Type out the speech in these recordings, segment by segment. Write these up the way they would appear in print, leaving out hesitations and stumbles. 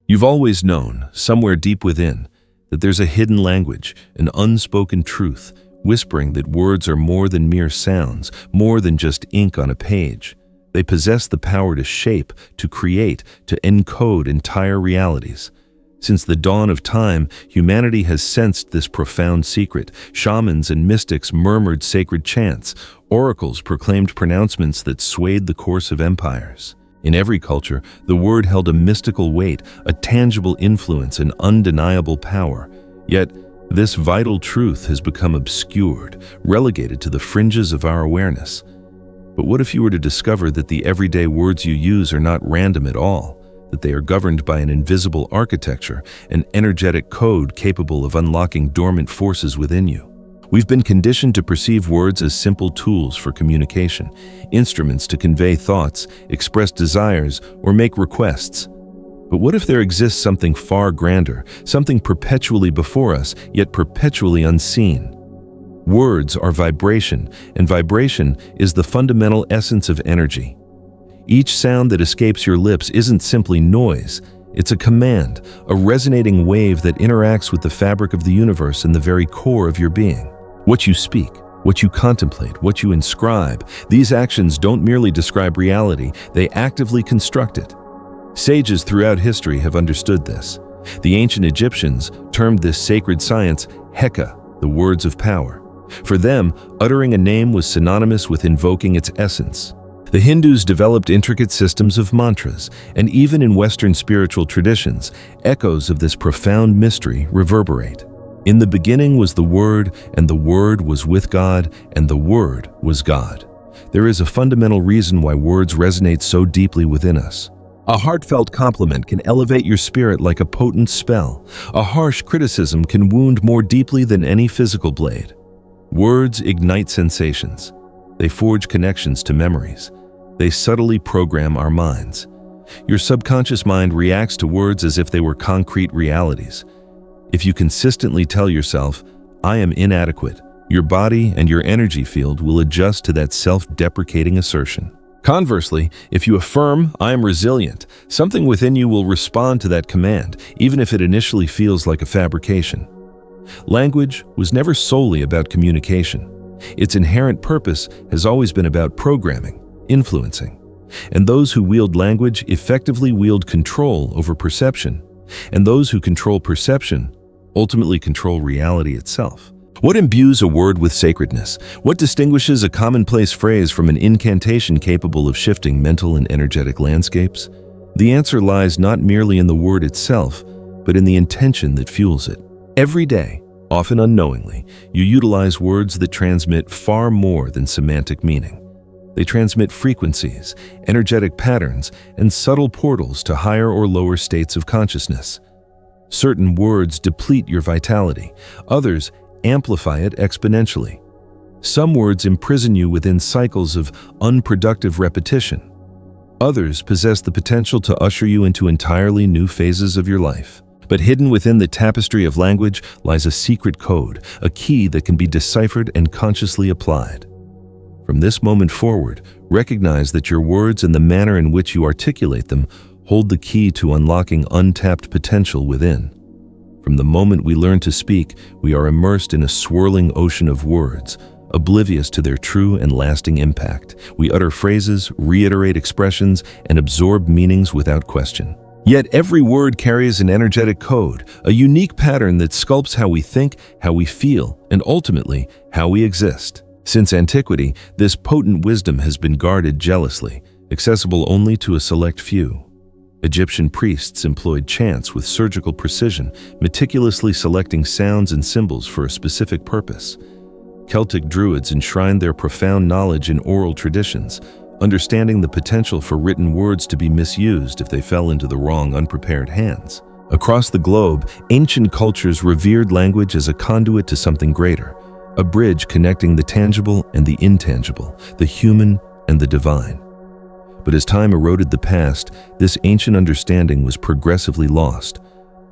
You've always known, somewhere deep within, that there's a hidden language, an unspoken truth, whispering that words are more than mere sounds, more than just ink on a page. They possess the power to shape, to create, to encode entire realities. Since the dawn of time, humanity has sensed this profound secret. Shamans and mystics murmured sacred chants. Oracles proclaimed pronouncements that swayed the course of empires. In every culture, the word held a mystical weight, a tangible influence, an undeniable power. Yet, this vital truth has become obscured, relegated to the fringes of our awareness. But what if you were to discover that the everyday words you use are not random at all, that they are governed by an invisible architecture, an energetic code capable of unlocking dormant forces within you? We've been conditioned to perceive words as simple tools for communication, instruments to convey thoughts, express desires, or make requests. But what if there exists something far grander, something perpetually before us, yet perpetually unseen? Words are vibration, and vibration is the fundamental essence of energy. Each sound that escapes your lips isn't simply noise. It's a command, a resonating wave that interacts with the fabric of the universe and the very core of your being. What you speak, what you contemplate, what you inscribe, these actions don't merely describe reality, they actively construct it. Sages throughout history have understood this. The ancient Egyptians termed this sacred science heka, the words of power. For them, uttering a name was synonymous with invoking its essence. The Hindus developed intricate systems of mantras, and even in Western spiritual traditions, echoes of this profound mystery reverberate. In the beginning was the Word, and the Word was with God, and the Word was God. There is a fundamental reason why words resonate so deeply within us. A heartfelt compliment can elevate your spirit like a potent spell. A harsh criticism can wound more deeply than any physical blade. Words ignite sensations. They forge connections to memories. They subtly program our minds. Your subconscious mind reacts to words as if they were concrete realities. If you consistently tell yourself, "I am inadequate," your body and your energy field will adjust to that self-deprecating assertion. Conversely, if you affirm, "I am resilient," something within you will respond to that command, even if it initially feels like a fabrication. Language was never solely about communication. Its inherent purpose has always been about programming, influencing. And those who wield language effectively wield control over perception. And those who control perception ultimately control reality itself. What imbues a word with sacredness? What distinguishes a commonplace phrase from an incantation capable of shifting mental and energetic landscapes? The answer lies not merely in the word itself, but in the intention that fuels it. Every day, often unknowingly, you utilize words that transmit far more than semantic meaning. They transmit frequencies, energetic patterns, and subtle portals to higher or lower states of consciousness. Certain words deplete your vitality, others amplify it exponentially. Some words imprison you within cycles of unproductive repetition. Others possess the potential to usher you into entirely new phases of your life. But hidden within the tapestry of language lies a secret code, a key that can be deciphered and consciously applied. From this moment forward, recognize that your words and the manner in which you articulate them hold the key to unlocking untapped potential within. From the moment we learn to speak, we are immersed in a swirling ocean of words, oblivious to their true and lasting impact. We utter phrases, reiterate expressions, and absorb meanings without question. Yet every word carries an energetic code, a unique pattern that sculpts how we think, how we feel, and ultimately, how we exist. Since antiquity, this potent wisdom has been guarded jealously, accessible only to a select few. Egyptian priests employed chants with surgical precision, meticulously selecting sounds and symbols for a specific purpose. Celtic druids enshrined their profound knowledge in oral traditions, understanding the potential for written words to be misused if they fell into the wrong, unprepared hands. Across the globe, ancient cultures revered language as a conduit to something greater, a bridge connecting the tangible and the intangible, the human and the divine. But as time eroded the past, this ancient understanding was progressively lost.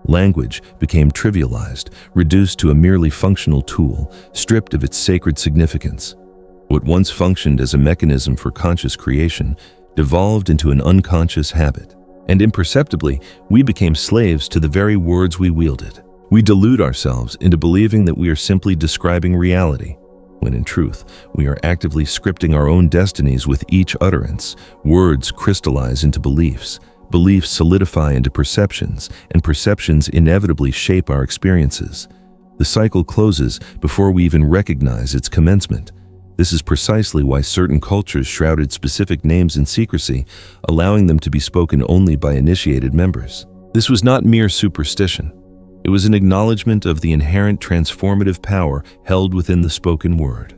Language became trivialized, reduced to a merely functional tool, stripped of its sacred significance. What once functioned as a mechanism for conscious creation devolved into an unconscious habit. And imperceptibly, we became slaves to the very words we wielded. We delude ourselves into believing that we are simply describing reality, when in truth, we are actively scripting our own destinies with each utterance. Words crystallize into beliefs, beliefs solidify into perceptions, and perceptions inevitably shape our experiences. The cycle closes before we even recognize its commencement. This is precisely why certain cultures shrouded specific names in secrecy, allowing them to be spoken only by initiated members. This was not mere superstition. It was an acknowledgement of the inherent transformative power held within the spoken word.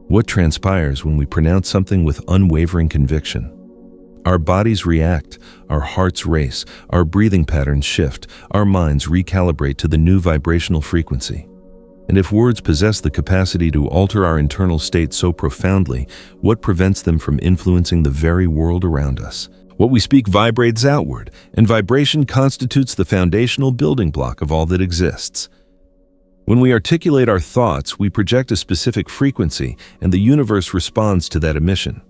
What transpires when we pronounce something with unwavering conviction? Our bodies react, our hearts race, our breathing patterns shift, our minds recalibrate to the new vibrational frequency. And if words possess the capacity to alter our internal state so profoundly, what prevents them from influencing the very world around us? What we speak vibrates outward, and vibration constitutes the foundational building block of all that exists. When we articulate our thoughts, we project a specific frequency, and the universe responds to that emission.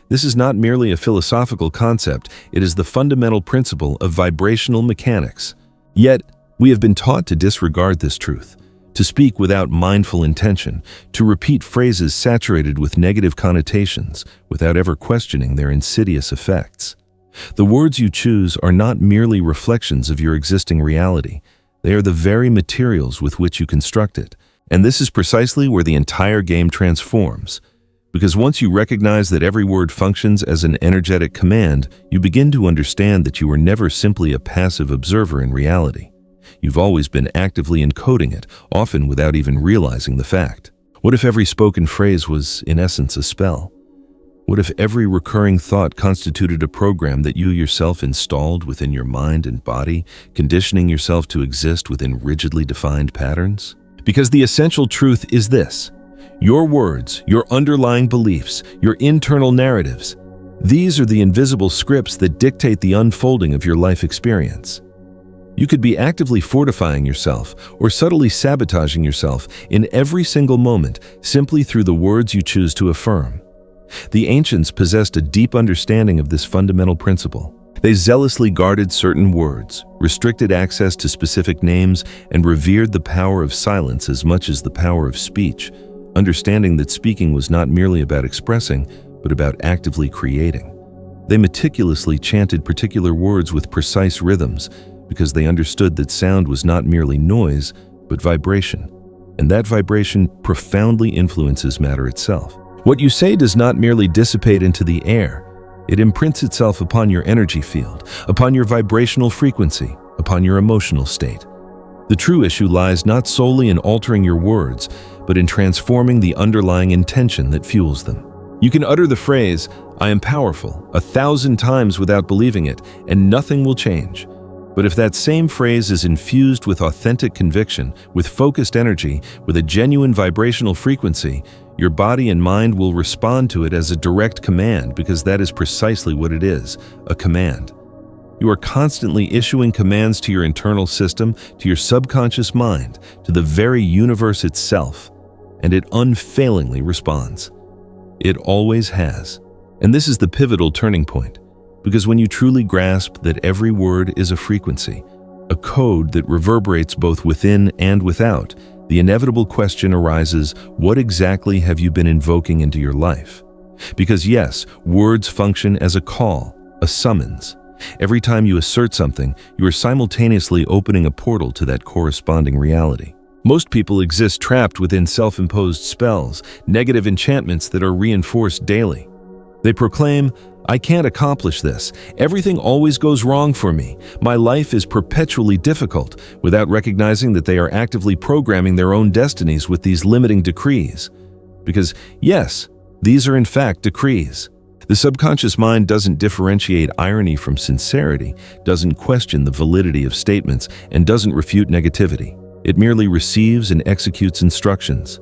This is not merely a philosophical concept, it is the fundamental principle of vibrational mechanics. Yet, we have been taught to disregard this truth, to speak without mindful intention, to repeat phrases saturated with negative connotations without ever questioning their insidious effects. The words you choose are not merely reflections of your existing reality. They are the very materials with which you construct it. And this is precisely where the entire game transforms. Because once you recognize that every word functions as an energetic command, you begin to understand that you were never simply a passive observer in reality. You've always been actively encoding it, often without even realizing the fact. What if every spoken phrase was, in essence, a spell? What if every recurring thought constituted a program that you yourself installed within your mind and body, conditioning yourself to exist within rigidly defined patterns? Because the essential truth is this: your words, your underlying beliefs, your internal narratives, these are the invisible scripts that dictate the unfolding of your life experience. You could be actively fortifying yourself or subtly sabotaging yourself in every single moment simply through the words you choose to affirm. The ancients possessed a deep understanding of this fundamental principle. They zealously guarded certain words, restricted access to specific names, and revered the power of silence as much as the power of speech, understanding that speaking was not merely about expressing, but about actively creating. They meticulously chanted particular words with precise rhythms, because they understood that sound was not merely noise, but vibration, and that vibration profoundly influences matter itself. What you say does not merely dissipate into the air, it imprints itself upon your energy field, upon your vibrational frequency, upon your emotional state. The true issue lies not solely in altering your words, but in transforming the underlying intention that fuels them. You can utter the phrase, "I am powerful," 1,000 times without believing it, and nothing will change. But if that same phrase is infused with authentic conviction, with focused energy, with a genuine vibrational frequency, your body and mind will respond to it as a direct command, because that is precisely what it is, a command. You are constantly issuing commands to your internal system, to your subconscious mind, to the very universe itself, and it unfailingly responds. It always has. And this is the pivotal turning point. Because when you truly grasp that every word is a frequency, a code that reverberates both within and without, the inevitable question arises, what exactly have you been invoking into your life? Because yes, words function as a call, a summons. Every time you assert something, you are simultaneously opening a portal to that corresponding reality. Most people exist trapped within self-imposed spells, negative enchantments that are reinforced daily. They proclaim, "I can't accomplish this. Everything always goes wrong for me. My life is perpetually difficult," without recognizing that they are actively programming their own destinies with these limiting decrees. Because, yes, these are in fact decrees. The subconscious mind doesn't differentiate irony from sincerity, doesn't question the validity of statements, and doesn't refute negativity. It merely receives and executes instructions.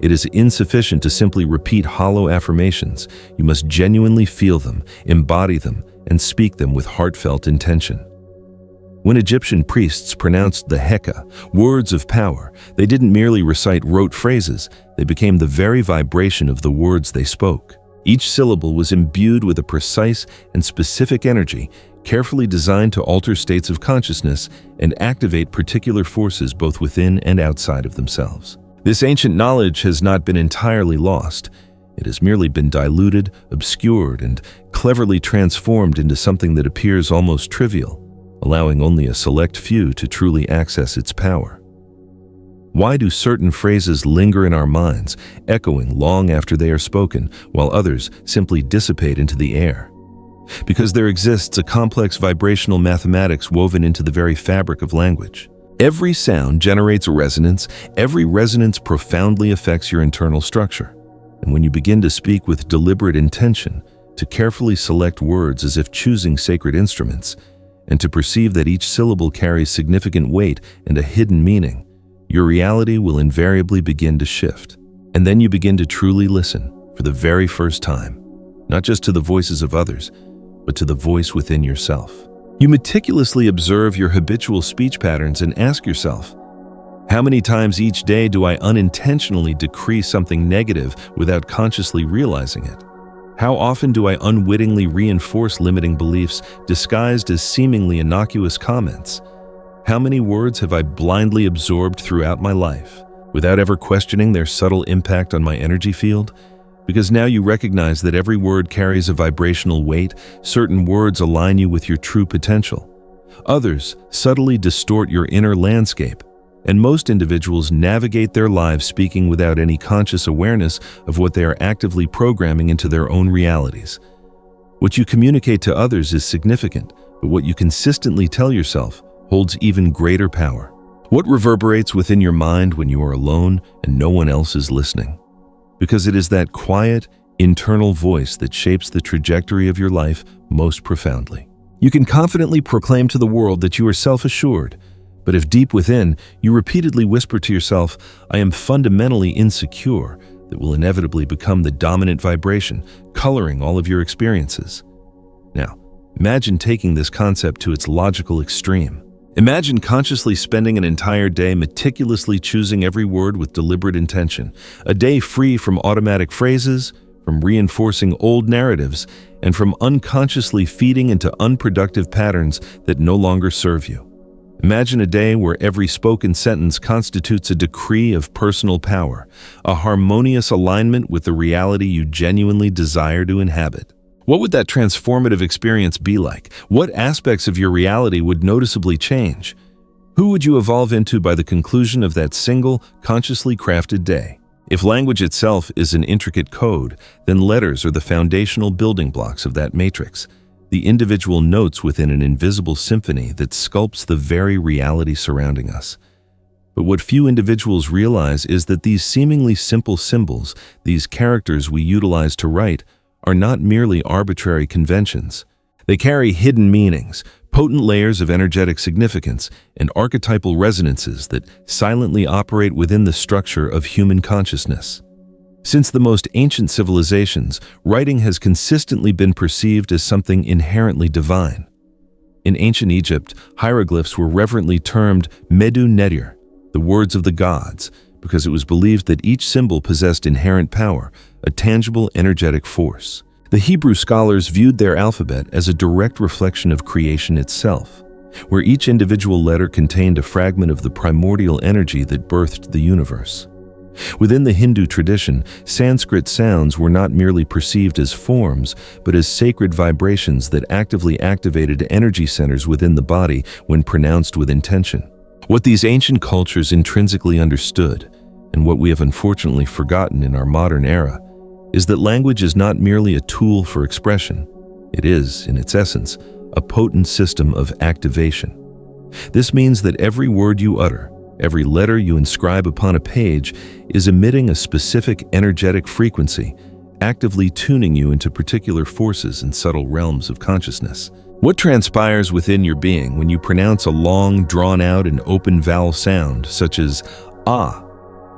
It is insufficient to simply repeat hollow affirmations. You must genuinely feel them, embody them, and speak them with heartfelt intention. When Egyptian priests pronounced the heka, words of power, they didn't merely recite rote phrases, they became the very vibration of the words they spoke. Each syllable was imbued with a precise and specific energy, carefully designed to alter states of consciousness and activate particular forces both within and outside of themselves. This ancient knowledge has not been entirely lost. It has merely been diluted, obscured, and cleverly transformed into something that appears almost trivial, allowing only a select few to truly access its power. Why do certain phrases linger in our minds, echoing long after they are spoken, while others simply dissipate into the air? Because there exists a complex vibrational mathematics woven into the very fabric of language. Every sound generates a resonance. Every resonance profoundly affects your internal structure. And when you begin to speak with deliberate intention, to carefully select words as if choosing sacred instruments, and to perceive that each syllable carries significant weight and a hidden meaning, your reality will invariably begin to shift. And then you begin to truly listen, for the very first time, not just to the voices of others, but to the voice within yourself. You meticulously observe your habitual speech patterns and ask yourself, how many times each day do I unintentionally decree something negative without consciously realizing it? How often do I unwittingly reinforce limiting beliefs disguised as seemingly innocuous comments? How many words have I blindly absorbed throughout my life, without ever questioning their subtle impact on my energy field? Because now you recognize that every word carries a vibrational weight. Certain words align you with your true potential. Others subtly distort your inner landscape. And most individuals navigate their lives speaking without any conscious awareness of what they are actively programming into their own realities. What you communicate to others is significant, but what you consistently tell yourself holds even greater power. What reverberates within your mind when you are alone and no one else is listening? Because it is that quiet, internal voice that shapes the trajectory of your life most profoundly. You can confidently proclaim to the world that you are self-assured, but if deep within, you repeatedly whisper to yourself, I am fundamentally insecure, that will inevitably become the dominant vibration, coloring all of your experiences. Now, imagine taking this concept to its logical extreme. Imagine consciously spending an entire day meticulously choosing every word with deliberate intention, a day free from automatic phrases, from reinforcing old narratives, and from unconsciously feeding into unproductive patterns that no longer serve you. Imagine a day where every spoken sentence constitutes a decree of personal power, a harmonious alignment with the reality you genuinely desire to inhabit. What would that transformative experience be like? What aspects of your reality would noticeably change? Who would you evolve into by the conclusion of that single, consciously crafted day? If language itself is an intricate code, then letters are the foundational building blocks of that matrix, the individual notes within an invisible symphony that sculpts the very reality surrounding us. But what few individuals realize is that these seemingly simple symbols, these characters we utilize to write, are not merely arbitrary conventions. They carry hidden meanings, potent layers of energetic significance, and archetypal resonances that silently operate within the structure of human consciousness. Since the most ancient civilizations, writing has consistently been perceived as something inherently divine. In ancient Egypt, hieroglyphs were reverently termed medu nedir, the words of the gods, because it was believed that each symbol possessed inherent power, a tangible energetic force. The Hebrew scholars viewed their alphabet as a direct reflection of creation itself, where each individual letter contained a fragment of the primordial energy that birthed the universe. Within the Hindu tradition, Sanskrit sounds were not merely perceived as forms, but as sacred vibrations that actively activated energy centers within the body when pronounced with intention. What these ancient cultures intrinsically understood, and what we have unfortunately forgotten in our modern era, is that language is not merely a tool for expression. It is, in its essence, a potent system of activation. This means that every word you utter, every letter you inscribe upon a page is emitting a specific energetic frequency, actively tuning you into particular forces and subtle realms of consciousness. What transpires within your being when you pronounce a long, drawn-out, and open vowel sound, such as ah?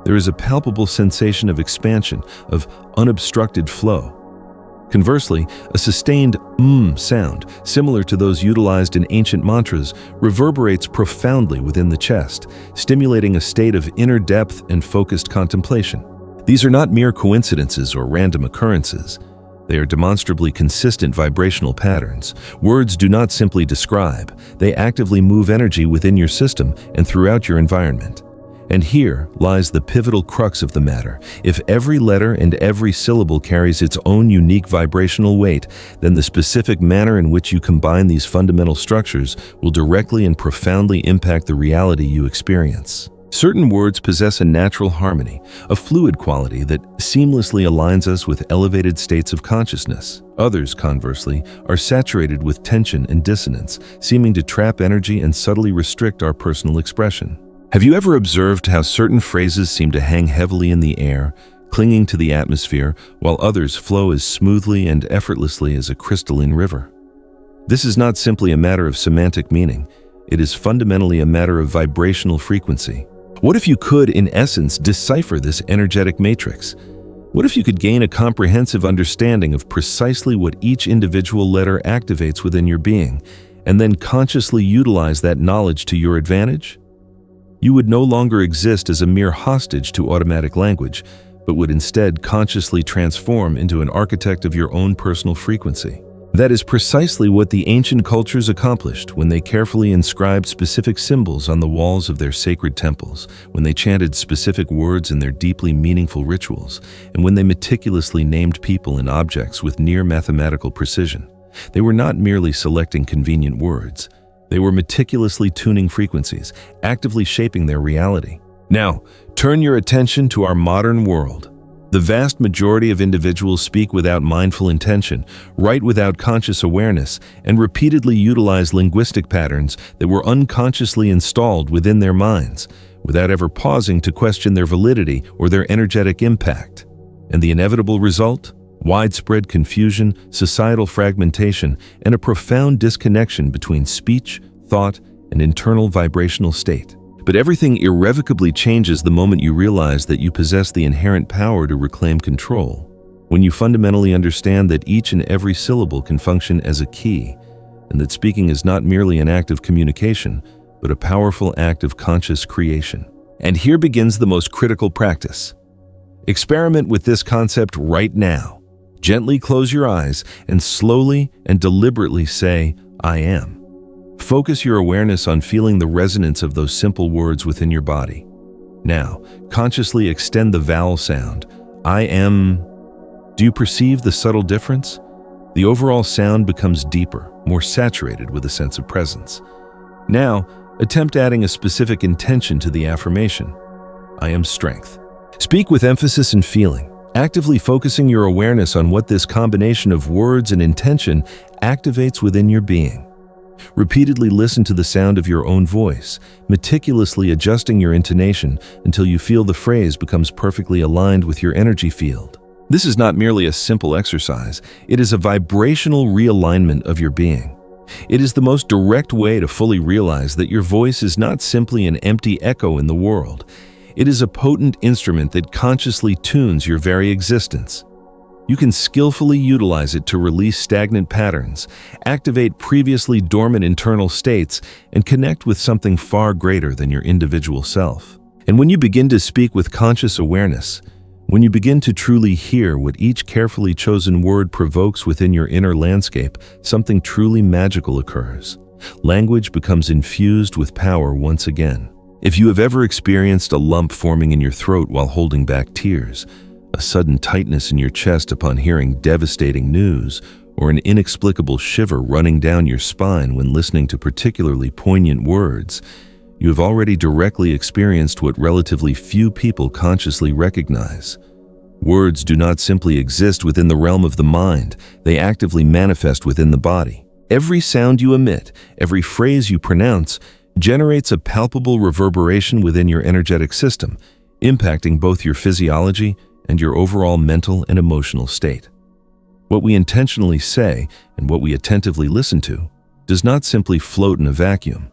There is a palpable sensation of expansion, of unobstructed flow. Conversely, a sustained sound, similar to those utilized in ancient mantras, reverberates profoundly within the chest, stimulating a state of inner depth and focused contemplation. These are not mere coincidences or random occurrences. They are demonstrably consistent vibrational patterns. Words do not simply describe, they actively move energy within your system and throughout your environment. And here lies the pivotal crux of the matter. If every letter and every syllable carries its own unique vibrational weight, then the specific manner in which you combine these fundamental structures will directly and profoundly impact the reality you experience. Certain words possess a natural harmony, a fluid quality that seamlessly aligns us with elevated states of consciousness. Others, conversely, are saturated with tension and dissonance, seeming to trap energy and subtly restrict our personal expression. Have you ever observed how certain phrases seem to hang heavily in the air, clinging to the atmosphere, while others flow as smoothly and effortlessly as a crystalline river? This is not simply a matter of semantic meaning. It is fundamentally a matter of vibrational frequency. What if you could, in essence, decipher this energetic matrix? What if you could gain a comprehensive understanding of precisely what each individual letter activates within your being, and then consciously utilize that knowledge to your advantage? You would no longer exist as a mere hostage to automatic language, but would instead consciously transform into an architect of your own personal frequency. That is precisely what the ancient cultures accomplished when they carefully inscribed specific symbols on the walls of their sacred temples, when they chanted specific words in their deeply meaningful rituals, and when they meticulously named people and objects with near mathematical precision. They were not merely selecting convenient words. They were meticulously tuning frequencies, actively shaping their reality. Now, turn your attention to our modern world. The vast majority of individuals speak without mindful intention, write without conscious awareness, and repeatedly utilize linguistic patterns that were unconsciously installed within their minds, without ever pausing to question their validity or their energetic impact. And the inevitable result? Widespread confusion, societal fragmentation, and a profound disconnection between speech, thought, and internal vibrational state. But everything irrevocably changes the moment you realize that you possess the inherent power to reclaim control. When you fundamentally understand that each and every syllable can function as a key, and that speaking is not merely an act of communication, but a powerful act of conscious creation. And here begins the most critical practice. Experiment with this concept right now. Gently close your eyes and slowly and deliberately say, "I am." Focus your awareness on feeling the resonance of those simple words within your body. Now, consciously extend the vowel sound, "I am." Do you perceive the subtle difference? The overall sound becomes deeper, more saturated with a sense of presence. Now, attempt adding a specific intention to the affirmation. "I am strength." Speak with emphasis and feeling, actively focusing your awareness on what this combination of words and intention activates within your being. Repeatedly listen to the sound of your own voice, meticulously adjusting your intonation until you feel the phrase becomes perfectly aligned with your energy field. This is not merely a simple exercise, it is a vibrational realignment of your being. It is the most direct way to fully realize that your voice is not simply an empty echo in the world. It is a potent instrument that consciously tunes your very existence. You can skillfully utilize it to release stagnant patterns, activate previously dormant internal states, and connect with something far greater than your individual self. And when you begin to speak with conscious awareness, when you begin to truly hear what each carefully chosen word provokes within your inner landscape, something truly magical occurs. Language becomes infused with power once again. If you have ever experienced a lump forming in your throat while holding back tears, a sudden tightness in your chest upon hearing devastating news, or an inexplicable shiver running down your spine when listening to particularly poignant words, you have already directly experienced what relatively few people consciously recognize. Words do not simply exist within the realm of the mind, they actively manifest within the body. Every sound you emit, every phrase you pronounce, generates a palpable reverberation within your energetic system, impacting both your physiology and your overall mental and emotional state. What we intentionally say and what we attentively listen to does not simply float in a vacuum.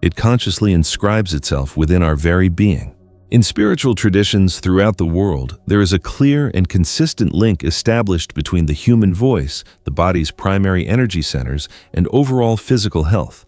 It consciously inscribes itself within our very being. In spiritual traditions throughout the world, there is a clear and consistent link established between the human voice, the body's primary energy centers, and overall physical health.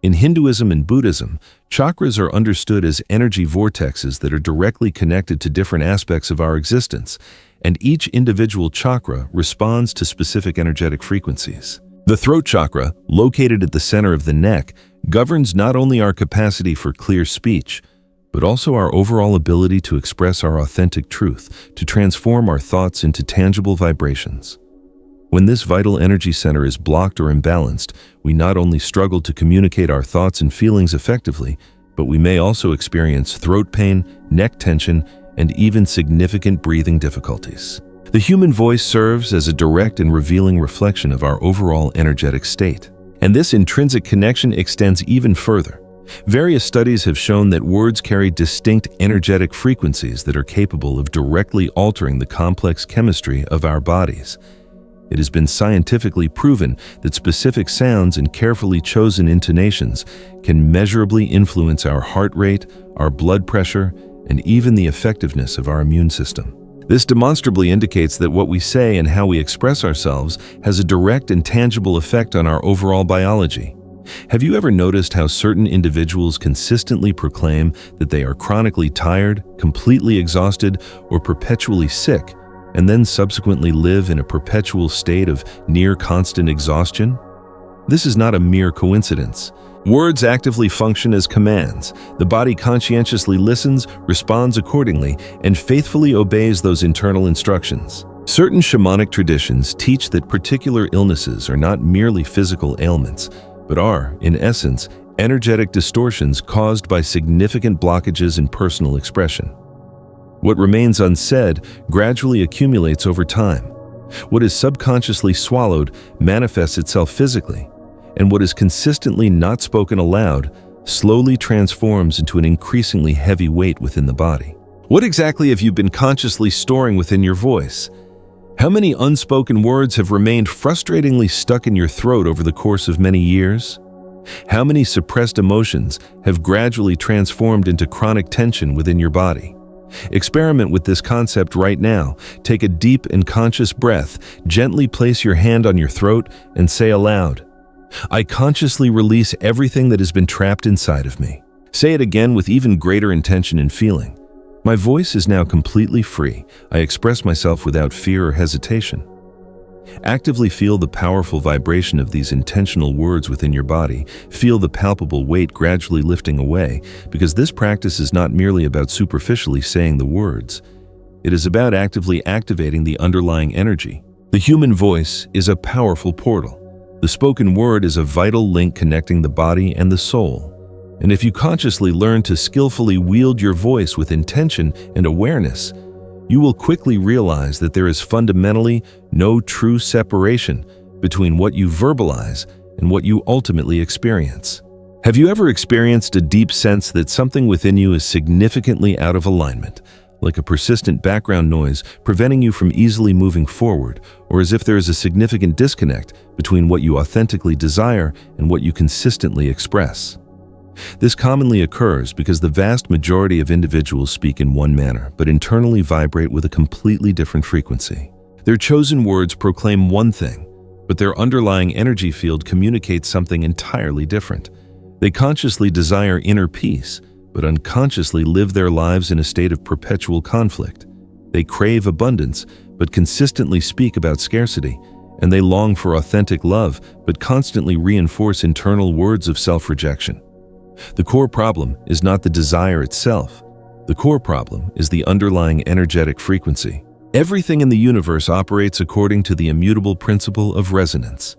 In Hinduism and Buddhism, chakras are understood as energy vortexes that are directly connected to different aspects of our existence, and each individual chakra responds to specific energetic frequencies. The throat chakra, located at the center of the neck, governs not only our capacity for clear speech, but also our overall ability to express our authentic truth, to transform our thoughts into tangible vibrations. When this vital energy center is blocked or imbalanced, we not only struggle to communicate our thoughts and feelings effectively, but we may also experience throat pain, neck tension, and even significant breathing difficulties. The human voice serves as a direct and revealing reflection of our overall energetic state. And this intrinsic connection extends even further. Various studies have shown that words carry distinct energetic frequencies that are capable of directly altering the complex chemistry of our bodies. It has been scientifically proven that specific sounds and carefully chosen intonations can measurably influence our heart rate, our blood pressure, and even the effectiveness of our immune system. This demonstrably indicates that what we say and how we express ourselves has a direct and tangible effect on our overall biology. Have you ever noticed how certain individuals consistently proclaim that they are chronically tired, completely exhausted, or perpetually sick, and then subsequently live in a perpetual state of near constant exhaustion? This is not a mere coincidence. Words actively function as commands. The body conscientiously listens, responds accordingly, and faithfully obeys those internal instructions. Certain shamanic traditions teach that particular illnesses are not merely physical ailments, but are, in essence, energetic distortions caused by significant blockages in personal expression. What remains unsaid gradually accumulates over time. What is subconsciously swallowed manifests itself physically, and what is consistently not spoken aloud slowly transforms into an increasingly heavy weight within the body. What exactly have you been consciously storing within your voice? How many unspoken words have remained frustratingly stuck in your throat over the course of many years? How many suppressed emotions have gradually transformed into chronic tension within your body? Experiment with this concept right now. Take a deep and conscious breath, gently place your hand on your throat, and say aloud, "I consciously release everything that has been trapped inside of me." Say it again with even greater intention and feeling. "My voice is now completely free. I express myself without fear or hesitation." Actively feel the powerful vibration of these intentional words within your body. Feel the palpable weight gradually lifting away, because this practice is not merely about superficially saying the words. It is about actively activating the underlying energy. The human voice is a powerful portal. The spoken word is a vital link connecting the body and the soul. And if you consciously learn to skillfully wield your voice with intention and awareness, you will quickly realize that there is fundamentally no true separation between what you verbalize and what you ultimately experience. Have you ever experienced a deep sense that something within you is significantly out of alignment, like a persistent background noise preventing you from easily moving forward, or as if there is a significant disconnect between what you authentically desire and what you consistently express? This commonly occurs because the vast majority of individuals speak in one manner, but internally vibrate with a completely different frequency. Their chosen words proclaim one thing, but their underlying energy field communicates something entirely different. They consciously desire inner peace, but unconsciously live their lives in a state of perpetual conflict. They crave abundance, but consistently speak about scarcity, and they long for authentic love, but constantly reinforce internal words of self-rejection. The core problem is not the desire itself. The core problem is the underlying energetic frequency. Everything in the universe operates according to the immutable principle of resonance.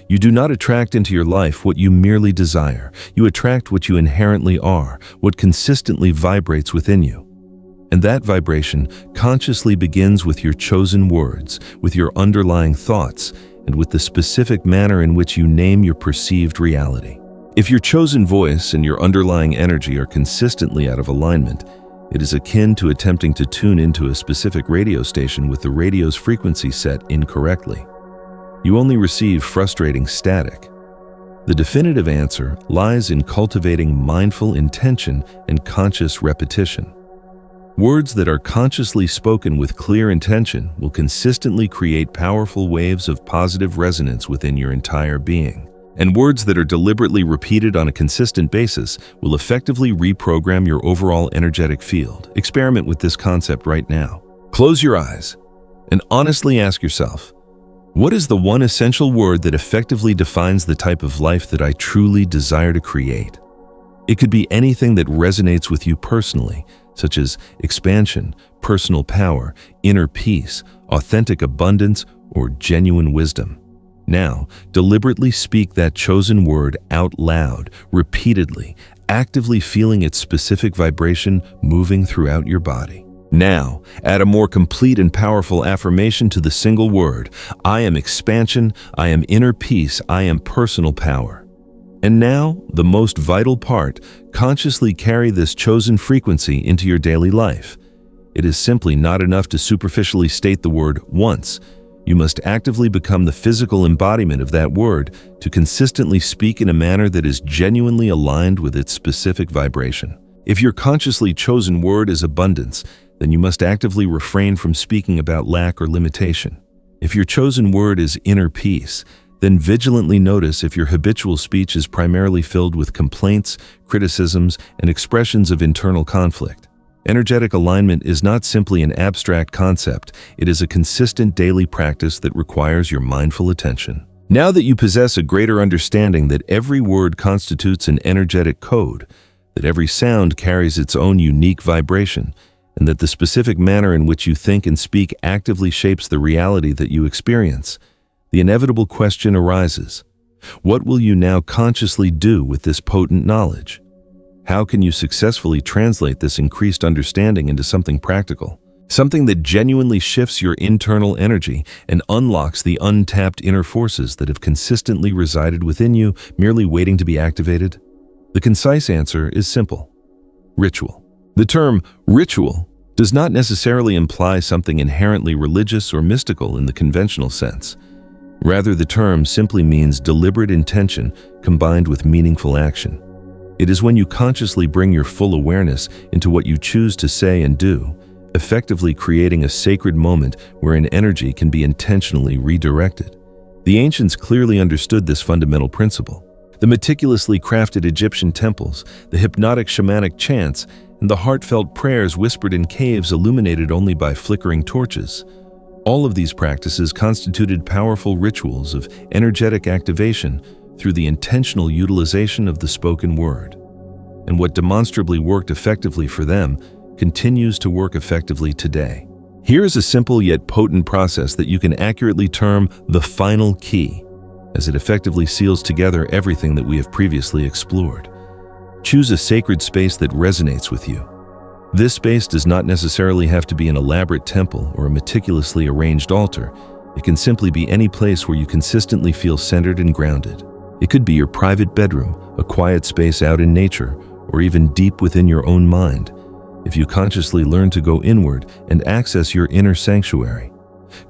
You do not attract into your life what you merely desire. You attract what you inherently are, what consistently vibrates within you. And that vibration consciously begins with your chosen words, with your underlying thoughts, and with the specific manner in which you name your perceived reality. If your chosen voice and your underlying energy are consistently out of alignment, it is akin to attempting to tune into a specific radio station with the radio's frequency set incorrectly. You only receive frustrating static. The definitive answer lies in cultivating mindful intention and conscious repetition. Words that are consciously spoken with clear intention will consistently create powerful waves of positive resonance within your entire being. And words that are deliberately repeated on a consistent basis will effectively reprogram your overall energetic field. Experiment with this concept right now. Close your eyes. and honestly ask yourself, what is the one essential word that effectively defines the type of life that I truly desire to create? It could be anything that resonates with you personally, such as expansion, personal power, inner peace, authentic abundance, or genuine wisdom. Now, deliberately speak that chosen word out loud, repeatedly, actively feeling its specific vibration moving throughout your body. Now, add a more complete and powerful affirmation to the single word. I am expansion, I am inner peace, I am personal power. And now, the most vital part, consciously carry this chosen frequency into your daily life. It is simply not enough to superficially state the word once. You must actively become the physical embodiment of that word to consistently speak in a manner that is genuinely aligned with its specific vibration. If your consciously chosen word is abundance, then you must actively refrain from speaking about lack or limitation. If your chosen word is inner peace, then vigilantly notice if your habitual speech is primarily filled with complaints, criticisms, and expressions of internal conflict. Energetic alignment is not simply an abstract concept, it is a consistent daily practice that requires your mindful attention. Now that you possess a greater understanding that every word constitutes an energetic code, that every sound carries its own unique vibration, and that the specific manner in which you think and speak actively shapes the reality that you experience, the inevitable question arises: what will you now consciously do with this potent knowledge? How can you successfully translate this increased understanding into something practical? Something that genuinely shifts your internal energy and unlocks the untapped inner forces that have consistently resided within you, merely waiting to be activated? The concise answer is simple: ritual. The term ritual does not necessarily imply something inherently religious or mystical in the conventional sense. Rather, the term simply means deliberate intention combined with meaningful action. It is when you consciously bring your full awareness into what you choose to say and do, effectively creating a sacred moment wherein energy can be intentionally redirected. The ancients clearly understood this fundamental principle. The meticulously crafted Egyptian temples, the hypnotic shamanic chants, and the heartfelt prayers whispered in caves illuminated only by flickering torches. All of these practices constituted powerful rituals of energetic activation through the intentional utilization of the spoken word. And what demonstrably worked effectively for them continues to work effectively today. Here is a simple yet potent process that you can accurately term the final key, as it effectively seals together everything that we have previously explored. Choose a sacred space that resonates with you. This space does not necessarily have to be an elaborate temple or a meticulously arranged altar. It can simply be any place where you consistently feel centered and grounded. It could be your private bedroom, a quiet space out in nature, or even deep within your own mind, if you consciously learn to go inward and access your inner sanctuary.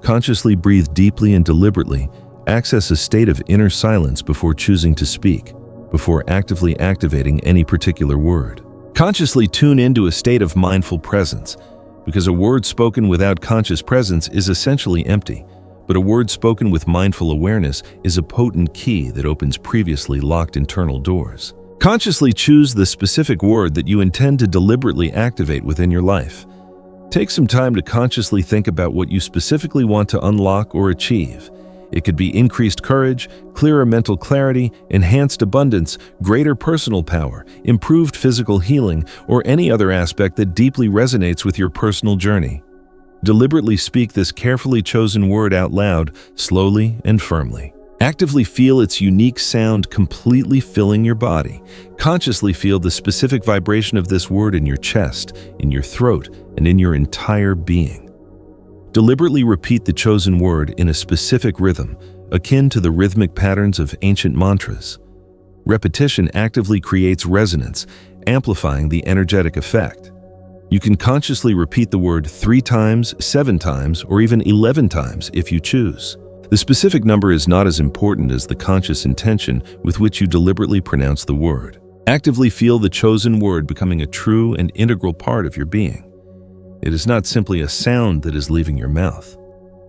Consciously breathe deeply and deliberately. Access a state of inner silence before choosing to speak, before actively activating any particular word. Consciously tune into a state of mindful presence, because a word spoken without conscious presence is essentially empty, but a word spoken with mindful awareness is a potent key that opens previously locked internal doors. Consciously choose the specific word that you intend to deliberately activate within your life. Take some time to consciously think about what you specifically want to unlock or achieve. It could be increased courage, clearer mental clarity, enhanced abundance, greater personal power, improved physical healing, or any other aspect that deeply resonates with your personal journey. Deliberately speak this carefully chosen word out loud, slowly and firmly. Actively feel its unique sound completely filling your body. Consciously feel the specific vibration of this word in your chest, in your throat, and in your entire being. Deliberately repeat the chosen word in a specific rhythm, akin to the rhythmic patterns of ancient mantras. Repetition actively creates resonance, amplifying the energetic effect. You can consciously repeat the word 3 times, 7 times, or even 11 times if you choose. The specific number is not as important as the conscious intention with which you deliberately pronounce the word. Actively feel the chosen word becoming a true and integral part of your being. It is not simply a sound that is leaving your mouth.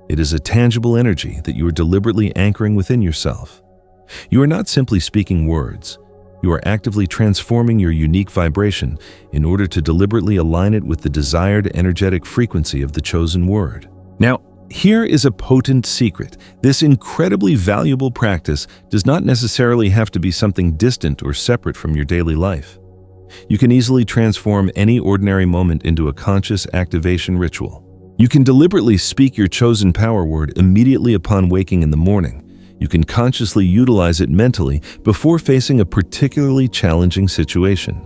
It is a tangible energy that you are deliberately anchoring within yourself. You are not simply speaking words. You are actively transforming your unique vibration in order to deliberately align it with the desired energetic frequency of the chosen word. Now, Here is a potent secret. This incredibly valuable practice does not necessarily have to be something distant or separate from your daily life. You can easily transform any ordinary moment into a conscious activation ritual. You can deliberately speak your chosen power word immediately upon waking in the morning. You can consciously utilize it mentally before facing a particularly challenging situation.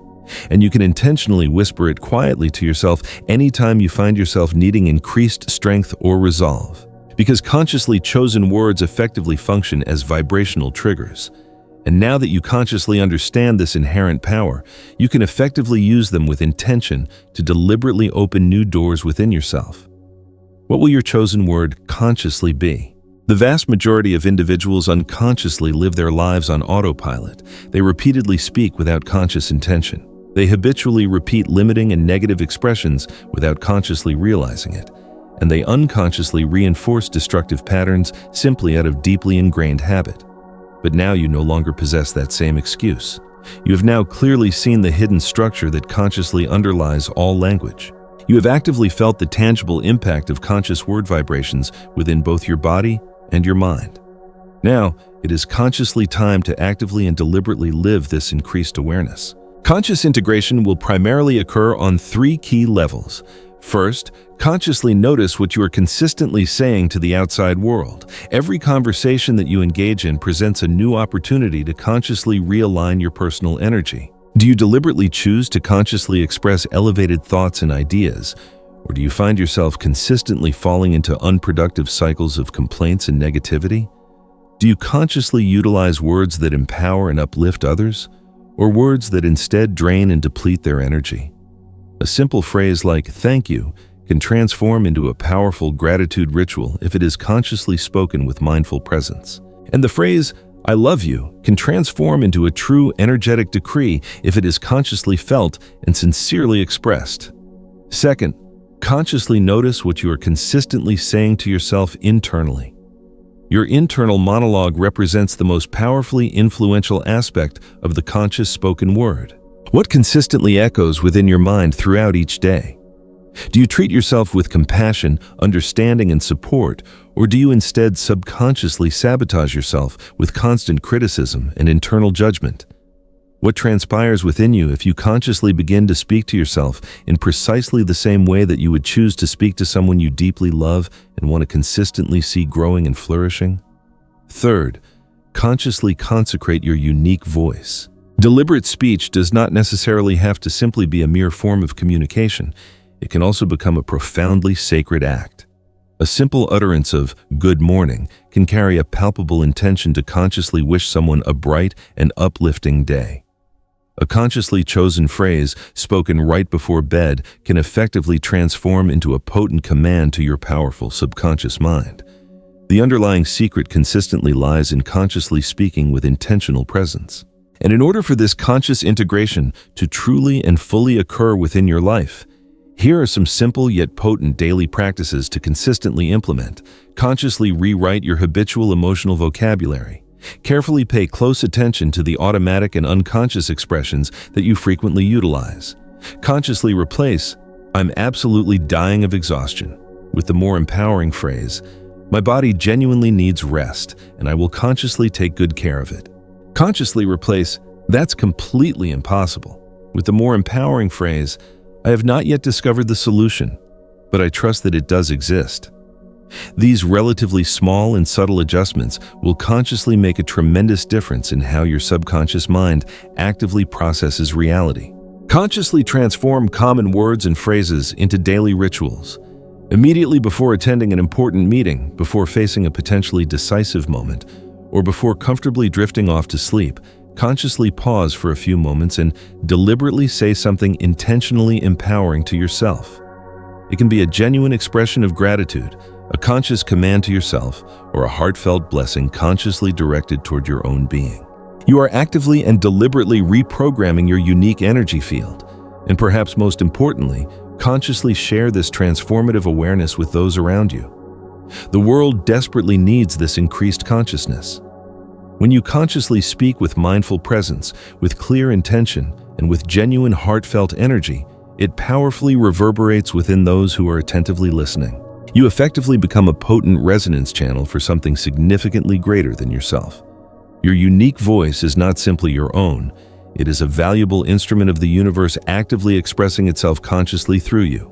And you can intentionally whisper it quietly to yourself anytime you find yourself needing increased strength or resolve. Because consciously chosen words effectively function as vibrational triggers. And now that you consciously understand this inherent power, you can effectively use them with intention to deliberately open new doors within yourself. What will your chosen word consciously be? The vast majority of individuals unconsciously live their lives on autopilot. They repeatedly speak without conscious intention. They habitually repeat limiting and negative expressions without consciously realizing it. And they unconsciously reinforce destructive patterns simply out of deeply ingrained habit. But now you no longer possess that same excuse. You have now clearly seen the hidden structure that consciously underlies all language. You have actively felt the tangible impact of conscious word vibrations within both your body and your mind. Now, it is consciously time to actively and deliberately live this increased awareness. Conscious integration will primarily occur on 3 key levels. First, consciously notice what you are consistently saying to the outside world. Every conversation that you engage in presents a new opportunity to consciously realign your personal energy. Do you deliberately choose to consciously express elevated thoughts and ideas, or do you find yourself consistently falling into unproductive cycles of complaints and negativity? Do you consciously utilize words that empower and uplift others, or words that instead drain and deplete their energy? A simple phrase like "thank you" can transform into a powerful gratitude ritual if it is consciously spoken with mindful presence. And the phrase "I love you" can transform into a true energetic decree if it is consciously felt and sincerely expressed. Second, consciously notice what you are consistently saying to yourself internally. Your internal monologue represents the most powerfully influential aspect of the conscious spoken word. What consistently echoes within your mind throughout each day? Do you treat yourself with compassion, understanding, and support, or do you instead subconsciously sabotage yourself with constant criticism and internal judgment? What transpires within you if you consciously begin to speak to yourself in precisely the same way that you would choose to speak to someone you deeply love and want to consistently see growing and flourishing? Third, consciously consecrate your unique voice. Deliberate speech does not necessarily have to simply be a mere form of communication. It can also become a profoundly sacred act. A simple utterance of "good morning" can carry a palpable intention to consciously wish someone a bright and uplifting day. A consciously chosen phrase, spoken right before bed, can effectively transform into a potent command to your powerful subconscious mind. The underlying secret consistently lies in consciously speaking with intentional presence. And in order for this conscious integration to truly and fully occur within your life, here are some simple yet potent daily practices to consistently implement. Consciously rewrite your habitual emotional vocabulary. Carefully pay close attention to the automatic and unconscious expressions that you frequently utilize. Consciously replace "I'm absolutely dying of exhaustion" with the more empowering phrase "My body genuinely needs rest, and I will consciously take good care of it." Consciously replace "That's completely impossible" with the more empowering phrase "I have not yet discovered the solution, but I trust that it does exist." These relatively small and subtle adjustments will consciously make a tremendous difference in how your subconscious mind actively processes reality. Consciously transform common words and phrases into daily rituals. Immediately before attending an important meeting, before facing a potentially decisive moment, or before comfortably drifting off to sleep, consciously pause for a few moments and deliberately say something intentionally empowering to yourself. It can be a genuine expression of gratitude, a conscious command to yourself, or a heartfelt blessing consciously directed toward your own being. You are actively and deliberately reprogramming your unique energy field, and perhaps most importantly, consciously share this transformative awareness with those around you. The world desperately needs this increased consciousness. When you consciously speak with mindful presence, with clear intention, and with genuine heartfelt energy, it powerfully reverberates within those who are attentively listening. You effectively become a potent resonance channel for something significantly greater than yourself. Your unique voice is not simply your own. It is a valuable instrument of the universe actively expressing itself consciously through you.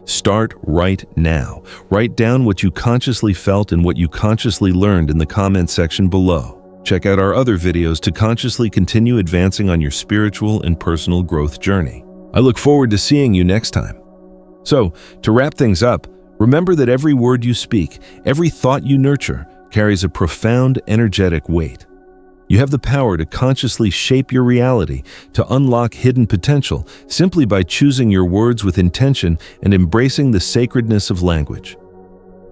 Start right now. Write down what you consciously felt and what you consciously learned in the comments section below. Check out our other videos to consciously continue advancing on your spiritual and personal growth journey. I look forward to seeing you next time. So, to wrap things up, remember that every word you speak, every thought you nurture, carries a profound energetic weight. You have the power to consciously shape your reality, to unlock hidden potential, simply by choosing your words with intention and embracing the sacredness of language.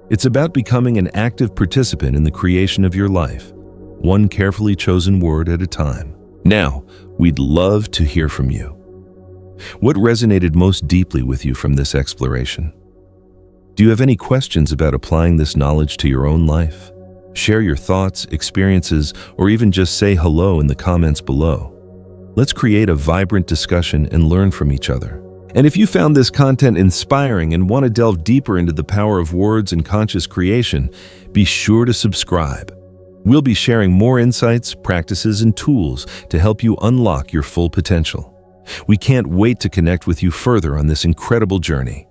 It's about becoming an active participant in the creation of your life, one carefully chosen word at a time. Now, we'd love to hear from you. What resonated most deeply with you from this exploration? Do you have any questions about applying this knowledge to your own life? Share your thoughts, experiences, or even just say hello in the comments below. Let's create a vibrant discussion and learn from each other. And if you found this content inspiring and want to delve deeper into the power of words and conscious creation, be sure to subscribe. We'll be sharing more insights, practices, and tools to help you unlock your full potential. We can't wait to connect with you further on this incredible journey.